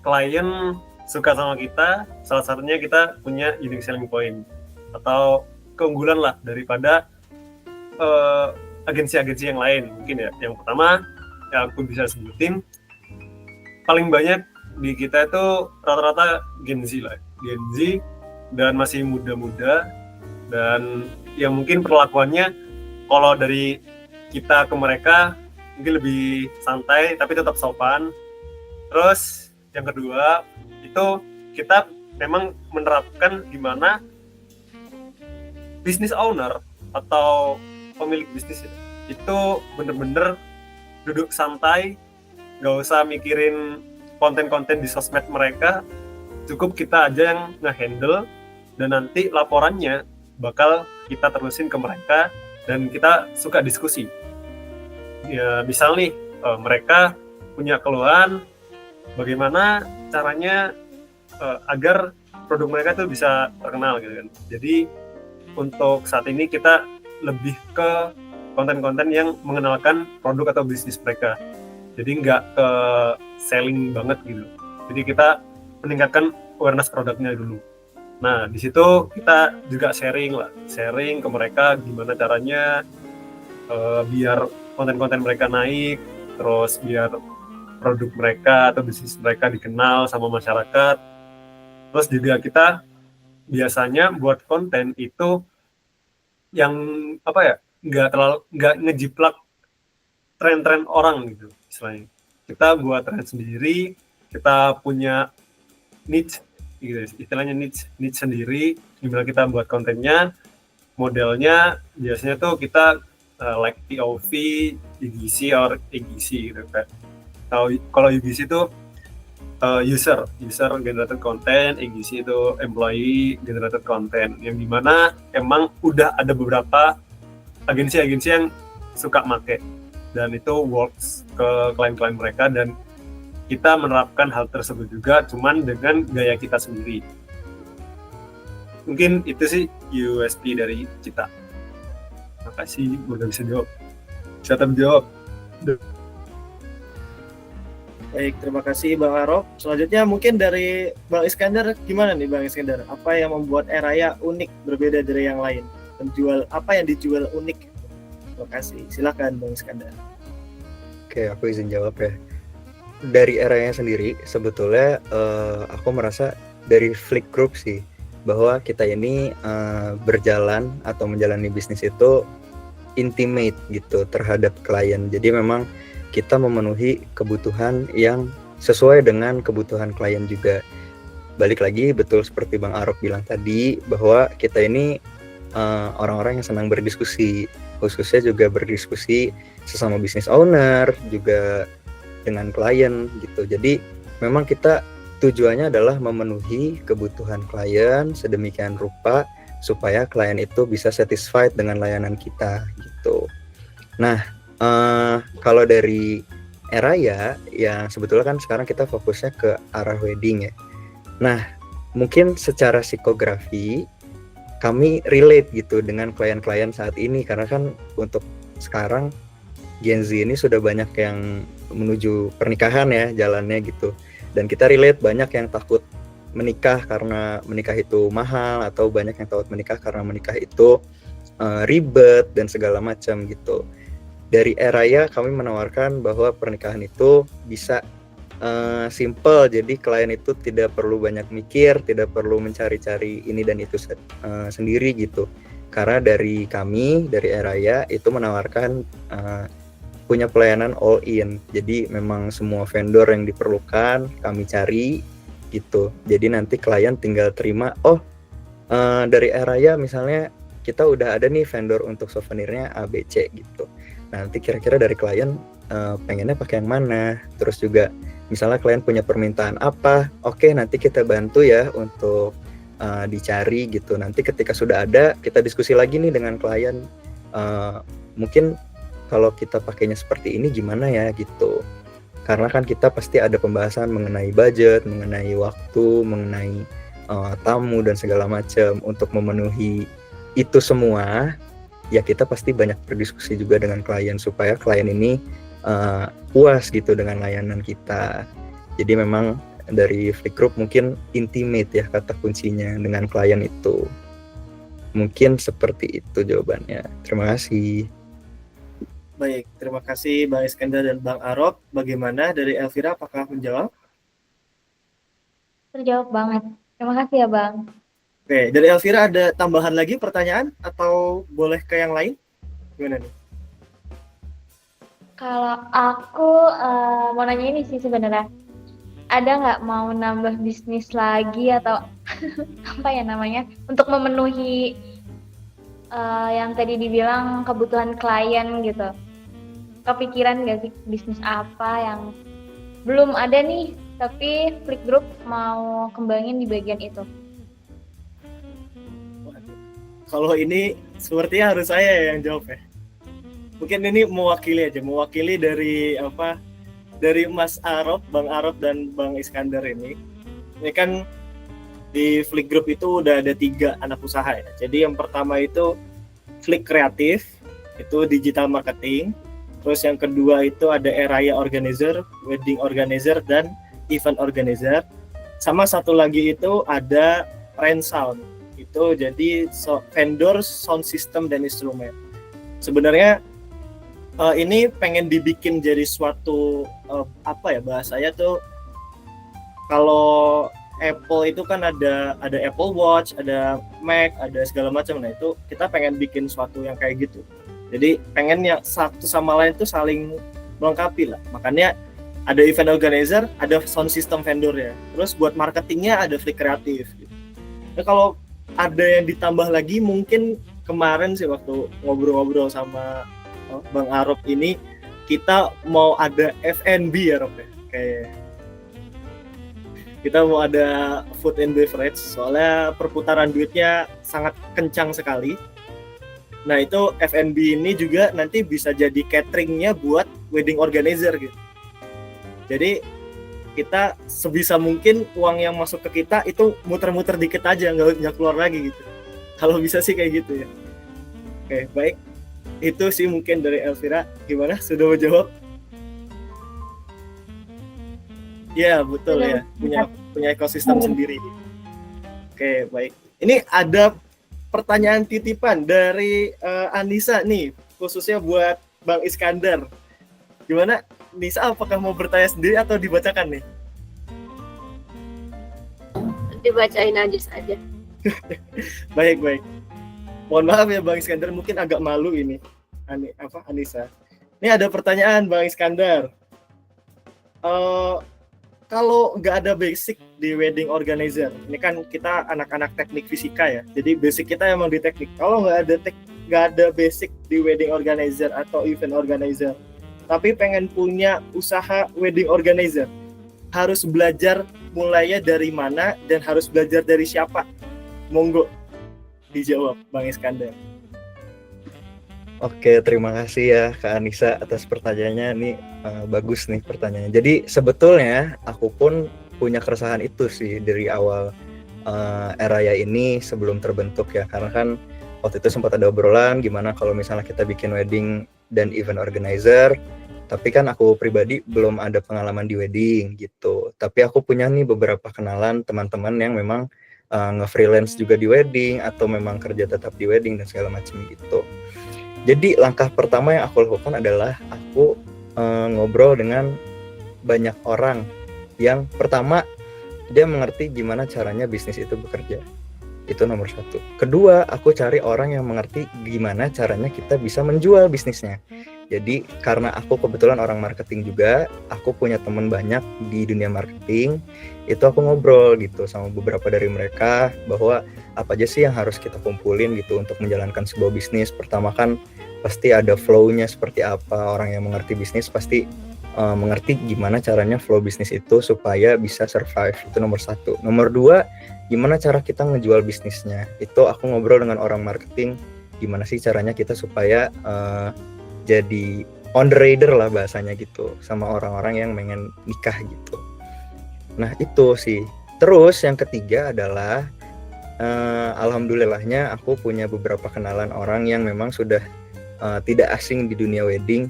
klien suka sama kita? Salah satunya kita punya unique selling point atau keunggulan lah daripada agensi-agensi yang lain mungkin ya. Yang pertama yang aku bisa sebutin, paling banyak di kita itu rata-rata Gen Z lah, Gen Z dan masih muda-muda, dan ya mungkin perlakuannya kalau dari kita ke mereka mungkin lebih santai tapi tetap sopan. Terus yang kedua itu kita memang menerapkan gimana business owner atau pemilik bisnis itu bener-bener duduk santai, nggak usah mikirin konten-konten di sosmed mereka, cukup kita aja yang nge-handle, dan nanti laporannya bakal kita terusin ke mereka, dan kita suka diskusi. Ya misal nih mereka punya keluhan, bagaimana caranya agar produk mereka tuh bisa terkenal gitu kan. Jadi untuk saat ini kita lebih ke konten-konten yang mengenalkan produk atau bisnis mereka. Jadi nggak ke selling banget gitu. Jadi kita meningkatkan awareness produknya dulu. Nah di situ kita juga sharing ke mereka gimana caranya biar konten-konten mereka naik, terus biar produk mereka atau bisnis mereka dikenal sama masyarakat. Terus juga kita biasanya buat konten itu yang nggak ngejiplak tren-tren orang gitu istilahnya. Kita buat tren sendiri, kita punya niche gitu, istilahnya niche sendiri, gimana kita buat kontennya, modelnya biasanya tuh kita like POV, UGC or AGC gitu kan. Kalau UGC itu user generated content, AGC itu employee generated content, yang dimana emang udah ada beberapa agensi-agensi yang suka make, dan itu works ke klien-klien mereka, dan kita menerapkan hal tersebut juga cuman dengan gaya kita sendiri. Mungkin itu sih USP dari kita. Makasih udah bisa jawab. Bisa terjawab. Baik, terima kasih Bang Arab. Selanjutnya mungkin dari Bang Iskandar, gimana nih Bang Iskandar? Apa yang membuat Eraya unik berbeda dari yang lain? Apa yang dijual unik? Terima kasih. Silakan Bang Iskandar. Oke, aku izin jawab ya. Dari Eraya sendiri, sebetulnya aku merasa dari Flick Group sih, bahwa kita ini berjalan atau menjalani bisnis itu intimate gitu terhadap klien. Jadi memang kita memenuhi kebutuhan yang sesuai dengan kebutuhan klien juga. Balik lagi, betul seperti Bang Arok bilang tadi, bahwa kita ini orang-orang yang senang berdiskusi, khususnya juga berdiskusi sesama business owner, juga dengan klien gitu. Jadi memang kita tujuannya adalah memenuhi kebutuhan klien sedemikian rupa supaya klien itu bisa satisfied dengan layanan kita gitu. Nah, kalau dari Eraya yang sebetulnya kan sekarang kita fokusnya ke arah wedding ya. Nah, mungkin secara psikografi kami relate gitu dengan klien-klien saat ini, karena kan untuk sekarang Gen Z ini sudah banyak yang menuju pernikahan ya jalannya gitu. Dan kita relate, banyak yang takut menikah karena menikah itu mahal, atau banyak yang takut menikah karena menikah itu ribet dan segala macam gitu. Dari Eraya kami menawarkan bahwa pernikahan itu bisa simple, jadi klien itu tidak perlu banyak mikir, tidak perlu mencari-cari ini dan itu sendiri gitu. Karena dari kami, dari Eraya itu menawarkan punya pelayanan all in. Jadi memang semua vendor yang diperlukan kami cari gitu. Jadi nanti klien tinggal terima, dari Eraya misalnya kita udah ada nih vendor untuk souvenirnya ABC gitu. Nanti kira-kira dari klien pengennya pakai yang mana. Terus juga misalnya klien punya permintaan apa, oke nanti kita bantu ya untuk dicari gitu. Nanti ketika sudah ada, kita diskusi lagi nih dengan klien, mungkin kalau kita pakainya seperti ini gimana ya gitu. Karena kan kita pasti ada pembahasan mengenai budget, mengenai waktu, mengenai tamu dan segala macam. Untuk memenuhi itu semua, ya kita pasti banyak berdiskusi juga dengan klien supaya klien ini puas gitu dengan layanan kita. Jadi memang dari Flick Group mungkin intimate ya kata kuncinya dengan klien itu. Mungkin seperti itu jawabannya. Terima kasih. Baik, terima kasih Bang Iskandar dan Bang Arop. Bagaimana dari Elvira, apakah menjawab? Terjawab banget. Terima kasih ya Bang. Oke, dari Elvira ada tambahan lagi pertanyaan atau boleh ke yang lain? Gimana nih? Kalau aku mau nanya ini sih sebenarnya. Ada nggak mau nambah bisnis lagi atau apa ya namanya untuk memenuhi yang tadi dibilang kebutuhan klien gitu? Kepikiran nggak sih bisnis apa yang belum ada nih tapi Flick Group mau kembangin di bagian itu? Kalau ini sepertinya harus saya yang jawab ya. Mungkin ini mewakili dari apa? Dari Mas Arop, Bang Arop dan Bang Iskandar ini. Ini kan di Flick Group itu udah ada 3 anak usaha ya. Jadi yang pertama itu Flick Kreatif, itu digital marketing. Terus yang kedua itu ada Area Organizer, Wedding Organizer, dan Event Organizer. Sama satu lagi itu ada Rent Sound. Itu jadi vendor sound system dan instrumen. Sebenarnya ini pengen dibikin jadi suatu apa ya bahasanya tuh, kalau Apple itu kan ada Apple Watch, ada Mac, ada segala macam. Nah itu kita pengen bikin suatu yang kayak gitu. Jadi pengennya satu sama lain tuh saling melengkapi lah. Makanya ada event organizer, ada sound system vendor ya. Terus buat marketingnya ada Flick Kreatif. Gitu. Nah kalau ada yang ditambah lagi mungkin kemarin sih waktu ngobrol-ngobrol sama Bang Arop ini, kita mau ada F&B ya Rob ya. Kayak kita mau ada food and beverage soalnya perputaran duitnya sangat kencang sekali. Nah itu F&B ini juga nanti bisa jadi cateringnya buat wedding organizer gitu. Jadi kita sebisa mungkin uang yang masuk ke kita itu muter-muter dikit aja, nggak keluar lagi gitu. Kalau bisa sih kayak gitu ya. Oke baik, itu sih mungkin dari Elvira. Gimana, sudah menjawab? Ya betul ya, punya ekosistem sendiri. Oke baik, ini ada pertanyaan titipan dari Anissa nih, khususnya buat Bang Iskandar. Gimana, Nisa, apakah mau bertanya sendiri atau dibacakan nih? Dibacain aja saja. Baik. Mohon maaf ya Bang Iskandar, mungkin agak malu ini. Anissa. Ini ada pertanyaan Bang Iskandar. Kalau nggak ada basic di wedding organizer, ini kan kita anak-anak teknik fisika ya, jadi basic kita emang di teknik. Kalau nggak ada basic di wedding organizer atau event organizer, tapi pengen punya usaha wedding organizer, harus belajar mulainya dari mana dan harus belajar dari siapa? Monggo dijawab Bang Iskandar. Oke, terima kasih ya Kak Anissa atas pertanyaannya. Ini bagus nih pertanyaannya. Jadi sebetulnya aku pun punya keresahan itu sih dari awal Eraya ini sebelum terbentuk ya. Karena kan waktu itu sempat ada obrolan gimana kalau misalnya kita bikin wedding dan event organizer. Tapi kan aku pribadi belum ada pengalaman di wedding gitu. Tapi aku punya nih beberapa kenalan teman-teman yang memang nge-freelance juga di wedding atau memang kerja tetap di wedding dan segala macam gitu. Jadi langkah pertama yang aku lakukan adalah aku ngobrol dengan banyak orang yang pertama dia mengerti gimana caranya bisnis itu bekerja. Itu nomor 1. Kedua, aku cari orang yang mengerti gimana caranya kita bisa menjual bisnisnya. Jadi karena aku kebetulan orang marketing juga, aku punya teman banyak di dunia marketing, itu aku ngobrol gitu sama beberapa dari mereka bahwa apa aja sih yang harus kita kumpulin gitu untuk menjalankan sebuah bisnis. Pertama kan pasti ada flow-nya seperti apa, orang yang mengerti bisnis pasti mengerti gimana caranya flow bisnis itu supaya bisa survive, itu nomor 1. Nomor 2, gimana cara kita ngejual bisnisnya, itu aku ngobrol dengan orang marketing, gimana sih caranya kita supaya jadi on the radar lah bahasanya gitu sama orang-orang yang pengen nikah gitu. Nah itu sih. Terus yang ketiga adalah alhamdulillahnya aku punya beberapa kenalan orang yang memang sudah tidak asing di dunia wedding.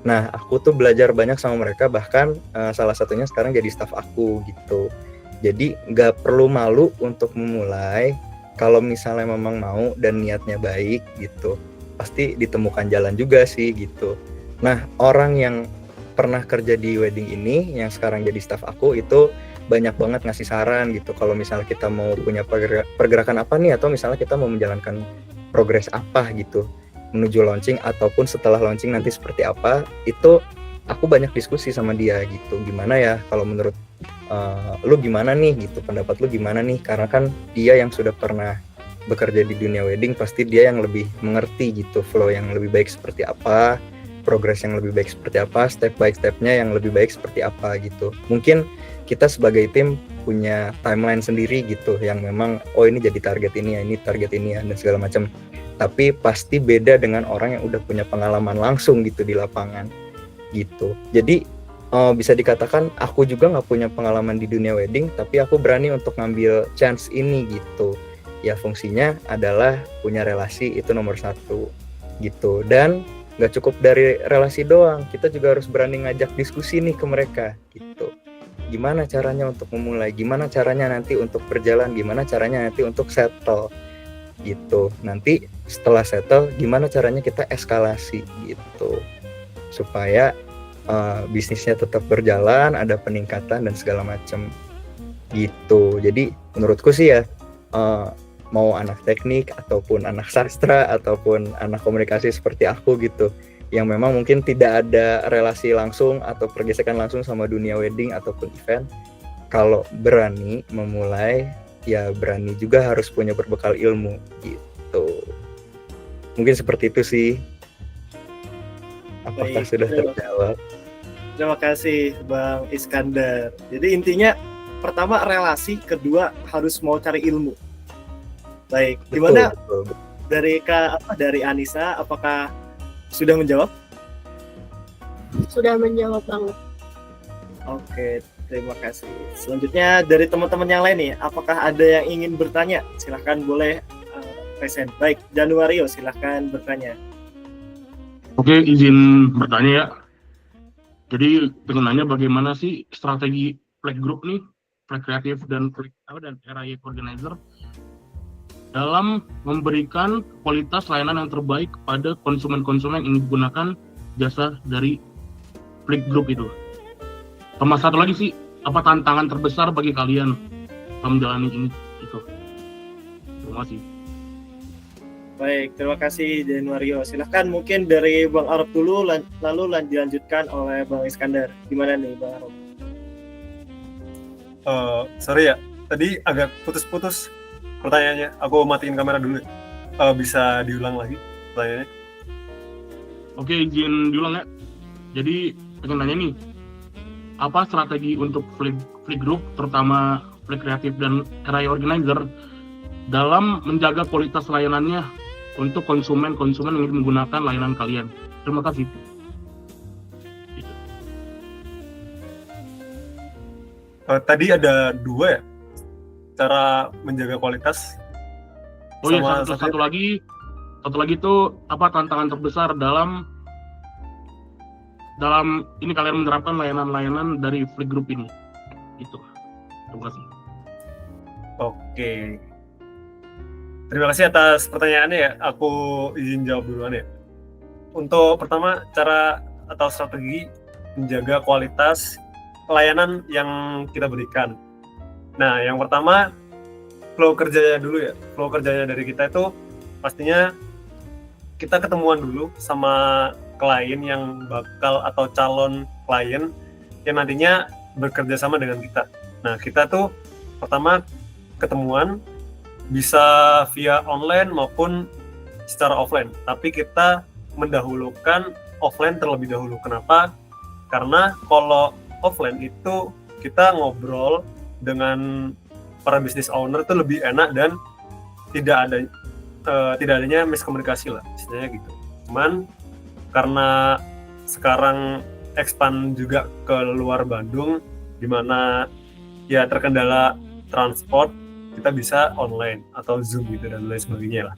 Nah aku tuh belajar banyak sama mereka, bahkan salah satunya sekarang jadi staff aku gitu. Jadi nggak perlu malu untuk memulai. Kalau misalnya memang mau dan niatnya baik gitu, pasti ditemukan jalan juga sih gitu. Nah, orang yang pernah kerja di wedding ini, yang sekarang jadi staff aku, itu banyak banget ngasih saran gitu. Kalau misalnya kita mau punya pergerakan apa nih, atau misalnya kita mau menjalankan progres apa gitu, menuju launching ataupun setelah launching nanti seperti apa, itu aku banyak diskusi sama dia gitu. Gimana ya, kalau menurut lu gimana nih gitu, pendapat lu gimana nih? Karena kan dia yang sudah pernah bekerja di dunia wedding, pasti dia yang lebih mengerti gitu, flow yang lebih baik seperti apa, progres yang lebih baik seperti apa, step by stepnya yang lebih baik seperti apa gitu. Mungkin kita sebagai tim punya timeline sendiri gitu, yang memang ini jadi target ini ya, ini target ini ya, dan segala macam. Tapi pasti beda dengan orang yang udah punya pengalaman langsung gitu di lapangan gitu. Jadi bisa dikatakan aku juga nggak punya pengalaman di dunia wedding, tapi aku berani untuk ngambil chance ini gitu. Ya fungsinya adalah punya relasi, itu nomor 1 gitu. Dan nggak cukup dari relasi doang, kita juga harus berani ngajak diskusi nih ke mereka gitu. Gimana caranya untuk memulai, gimana caranya nanti untuk berjalan, gimana caranya nanti untuk settle gitu. Nanti setelah settle, gimana caranya kita eskalasi gitu, supaya bisnisnya tetap berjalan, ada peningkatan dan segala macam gitu. Jadi menurutku sih ya, mau anak teknik ataupun anak sastra ataupun anak komunikasi seperti aku gitu, yang memang mungkin tidak ada relasi langsung atau pergesekan langsung sama dunia wedding ataupun event, kalau berani memulai ya berani juga harus punya berbekal ilmu gitu. Mungkin seperti itu sih. Apakah sudah terjawab? Terima kasih Bang Iskandar. Jadi intinya pertama relasi, kedua harus mau cari ilmu. Baik, gimana betul. dari Anissa, apakah sudah menjawab? Sudah menjawab banget. Oke, terima kasih. Selanjutnya dari teman-teman yang lain nih, apakah ada yang ingin bertanya? Silahkan boleh present. Baik, Januario silahkan bertanya. Oke, izin bertanya ya. Jadi pengen nanya bagaimana sih strategi Flag Group nih, Flag Kreatif dan RAI Organizer dalam memberikan kualitas layanan yang terbaik kepada konsumen-konsumen yang ingin menggunakan jasa dari Flag Group itu. Sama satu lagi sih, apa tantangan terbesar bagi kalian dalam menjalani ini itu? Terima kasih. Baik, terima kasih Januario. Silahkan mungkin dari Bang Arab dulu, lalu dilanjutkan oleh Bang Iskandar. Gimana nih Bang Arab? Sorry ya, tadi agak putus-putus pertanyaannya. Aku matiin kamera dulu. Bisa diulang lagi pertanyaannya? Oke, izin diulang ya. Jadi pengen nanya nih, apa strategi untuk Flag Group, terutama Flag Kreatif dan RAI Organizer, dalam menjaga kualitas layanannya untuk konsumen-konsumen yang ingin menggunakan layanan kalian? Terima kasih. Tadi ada 2 ya, cara menjaga kualitas. Oh iya, satu lagi itu apa tantangan terbesar dalam ini kalian menerapkan layanan-layanan dari Flag Group ini? Itu. Terima kasih. Oke. Terima kasih atas pertanyaannya ya. Aku izin jawab duluan ya. Untuk pertama, cara atau strategi menjaga kualitas layanan yang kita berikan. Nah, yang pertama, flow kerjanya dulu ya. Flow kerjanya dari kita itu pastinya kita ketemuan dulu sama klien yang bakal atau calon klien yang nantinya bekerja sama dengan kita. Nah, kita tuh pertama ketemuan bisa via online maupun secara offline. Tapi kita mendahulukan offline terlebih dahulu. Kenapa? Karena kalau offline itu kita ngobrol dengan para business owner itu lebih enak dan tidak adanya miskomunikasi lah, istilahnya gitu. Cuman karena sekarang expand juga ke luar Bandung, di mana ya terkendala transport, kita bisa online atau Zoom gitu dan lain sebagainya lah.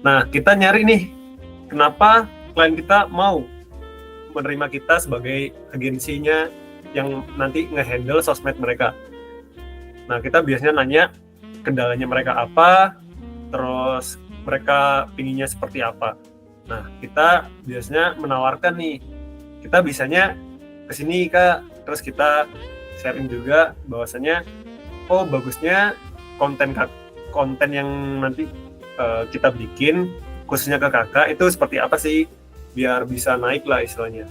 Nah, kita nyari nih, kenapa klien kita mau menerima kita sebagai agensinya yang nanti nge-handle sosmed mereka. Nah, kita biasanya nanya kendalanya mereka apa, terus mereka pinginnya seperti apa. Nah, kita biasanya menawarkan nih, kita bisanya kesini Kak, terus kita sharing juga bahwasanya, oh bagusnya konten yang nanti kita bikin khususnya ke kakak itu seperti apa sih, biar bisa naik lah istilahnya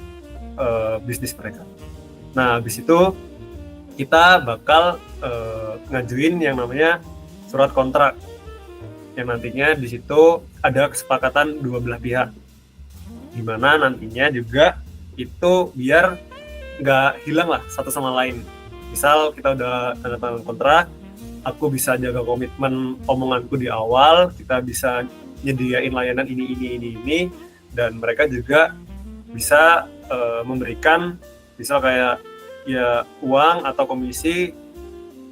bisnis mereka. Nah, habis itu kita bakal ngajuin yang namanya surat kontrak, yang nantinya di situ ada kesepakatan dua belah pihak, dimana nantinya juga itu biar nggak hilang lah satu sama lain. Misal kita udah tanda tangan kontrak, aku bisa jaga komitmen omonganku di awal, kita bisa nyediain layanan ini, dan mereka juga bisa memberikan misal kayak ya uang atau komisi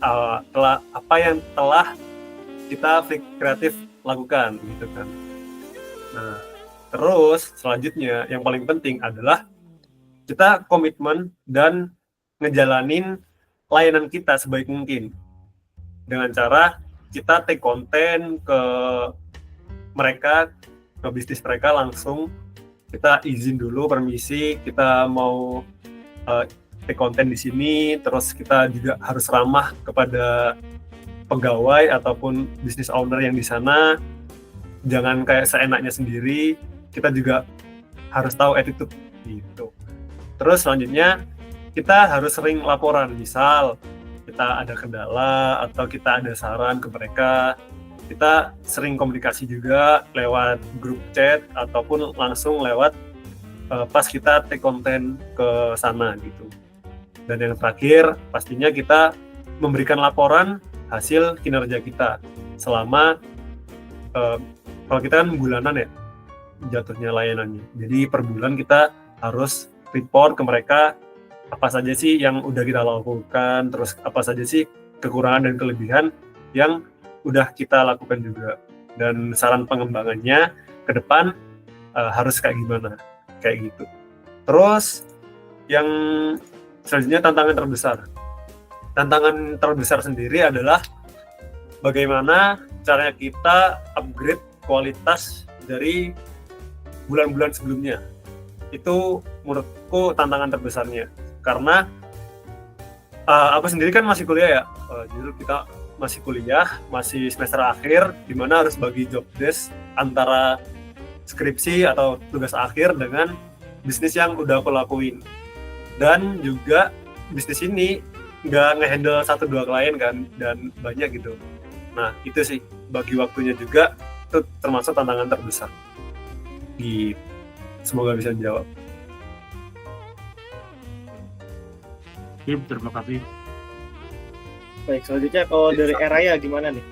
apa yang telah kita kreatif lakukan gitu kan. Nah, terus selanjutnya yang paling penting adalah kita komitmen dan ngejalanin layanan kita sebaik mungkin dengan cara kita take konten ke mereka, ke bisnis mereka langsung. Kita izin dulu, permisi, kita mau take konten di sini, terus kita juga harus ramah kepada pegawai ataupun business owner yang di sana. Jangan kayak seenaknya sendiri, kita juga harus tahu attitude gitu. Terus selanjutnya kita harus sering laporan, misal kita ada kendala atau kita ada saran ke mereka, kita sering komunikasi juga lewat grup chat ataupun langsung lewat pas kita take konten ke sana gitu. Dan yang terakhir pastinya kita memberikan laporan hasil kinerja kita selama kalau kita kan bulanan ya jatuhnya layanannya, jadi per bulan kita harus report ke mereka apa saja sih yang udah kita lakukan, terus apa saja sih kekurangan dan kelebihan yang udah kita lakukan juga, dan saran pengembangannya ke depan harus kayak gimana, kayak gitu. Terus yang selanjutnya tantangan terbesar sendiri adalah bagaimana caranya kita upgrade kualitas dari bulan-bulan sebelumnya. Itu menurutku tantangan terbesarnya, karena aku sendiri kan masih kuliah ya, jadi kita masih kuliah, masih semester akhir, dimana harus bagi job desk antara skripsi atau tugas akhir dengan bisnis yang udah aku lakuin. Dan juga bisnis ini nggak ngehandle 1-2 klien kan, dan banyak gitu. Nah itu sih, bagi waktunya juga itu termasuk tantangan terbesar gitu. Semoga bisa menjawab. Terima kasih. Baik, selanjutnya kalau dari Eraya gimana nih?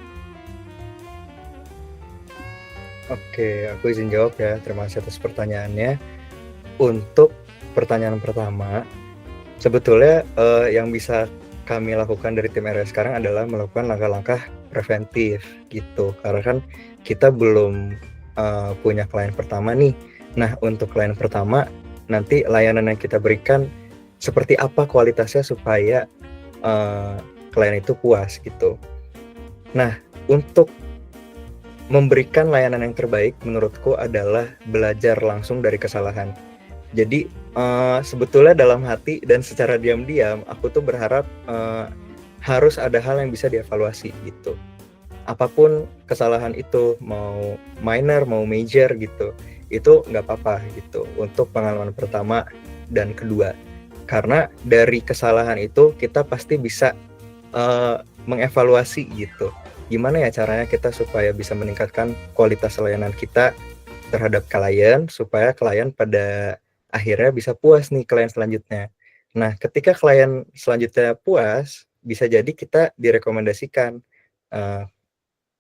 Oke, aku izin jawab ya. Terima kasih atas pertanyaannya. Untuk pertanyaan pertama, sebetulnya yang bisa kami lakukan dari tim RS sekarang adalah melakukan langkah-langkah preventif gitu. Karena kan kita belum punya klien pertama nih. Nah, untuk klien pertama, nanti layanan yang kita berikan seperti apa kualitasnya supaya klien itu puas gitu. Nah, untuk memberikan layanan yang terbaik menurutku adalah belajar langsung dari kesalahan. Jadi sebetulnya dalam hati dan secara diam-diam aku tuh berharap harus ada hal yang bisa dievaluasi gitu. Apapun kesalahan itu, mau minor mau major gitu, itu nggak apa-apa gitu untuk pengalaman pertama dan kedua. Karena dari kesalahan itu kita pasti bisa mengevaluasi gitu. Gimana ya caranya kita supaya bisa meningkatkan kualitas layanan kita terhadap klien, supaya klien pada akhirnya bisa puas nih klien selanjutnya. Nah, ketika klien selanjutnya puas, bisa jadi kita direkomendasikan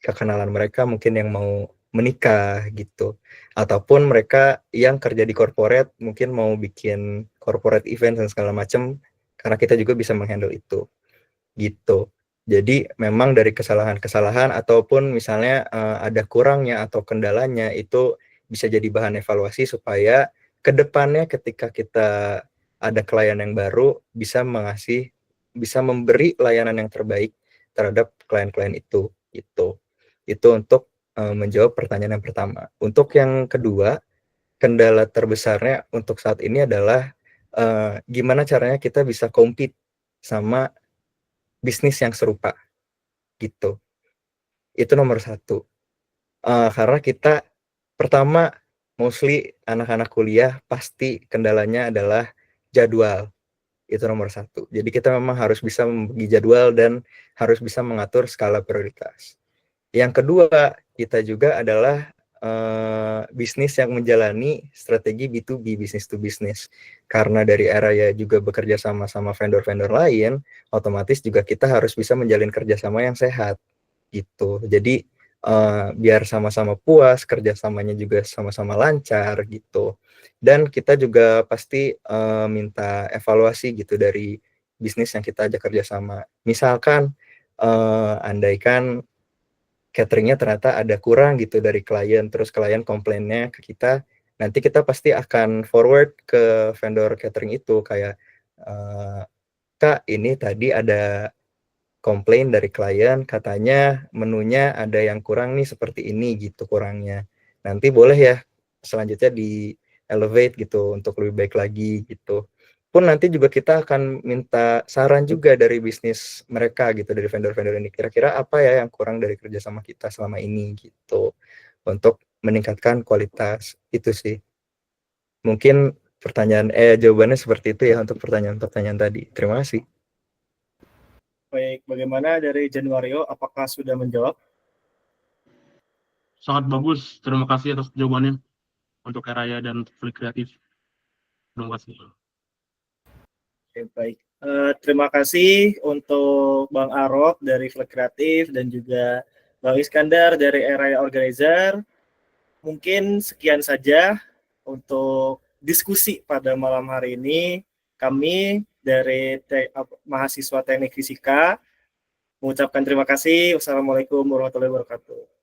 kekenalan mereka mungkin yang mau menikah gitu. Ataupun mereka yang kerja di corporate mungkin mau bikin corporate event dan segala macam, karena kita juga bisa menghandle itu gitu. Jadi memang dari kesalahan-kesalahan ataupun misalnya ada kurangnya atau kendalanya itu bisa jadi bahan evaluasi supaya kedepannya ketika kita ada klien yang baru bisa memberi layanan yang terbaik terhadap klien-klien itu gitu. Itu untuk menjawab pertanyaan yang pertama. Untuk yang kedua, kendala terbesarnya untuk saat ini adalah gimana caranya kita bisa compete sama bisnis yang serupa gitu. Itu nomor satu. Karena kita pertama mostly anak-anak kuliah pasti kendalanya adalah jadwal. Itu nomor satu. Jadi kita memang harus bisa membagi jadwal dan harus bisa mengatur skala prioritas. Yang kedua, kita juga adalah bisnis yang menjalani strategi B2B, business to business. Karena dari Araya juga bekerja sama vendor-vendor lain, otomatis juga kita harus bisa menjalin kerjasama yang sehat gitu. Jadi biar sama-sama puas, kerjasamanya juga sama-sama lancar gitu. Dan kita juga pasti minta evaluasi gitu dari bisnis yang kita ajak kerjasama. Misalkan andaikan cateringnya ternyata ada kurang gitu dari klien, terus klien komplainnya ke kita, nanti kita pasti akan forward ke vendor catering itu kayak, Kak ini tadi ada komplain dari klien, katanya menunya ada yang kurang nih seperti ini gitu kurangnya. Nanti boleh ya selanjutnya di elevate gitu untuk lebih baik lagi gitu. Pun nanti juga kita akan minta saran juga dari bisnis mereka gitu, dari vendor-vendor ini. Kira-kira apa ya yang kurang dari kerjasama kita selama ini gitu, untuk meningkatkan kualitas, itu sih. Mungkin jawabannya seperti itu ya untuk pertanyaan-pertanyaan tadi. Terima kasih. Baik, bagaimana dari Januario? Apakah sudah menjawab? Sangat bagus. Terima kasih atas jawabannya untuk Araya dan Flick Kreatif. Terima kasih. Oke, baik. Terima kasih untuk Bang Arop dari Flick Kreatif dan juga Bang Iskandar dari Area Organizer. Mungkin sekian saja untuk diskusi pada malam hari ini. Kami dari mahasiswa Teknik Fisika mengucapkan terima kasih. Wassalamualaikum warahmatullahi wabarakatuh.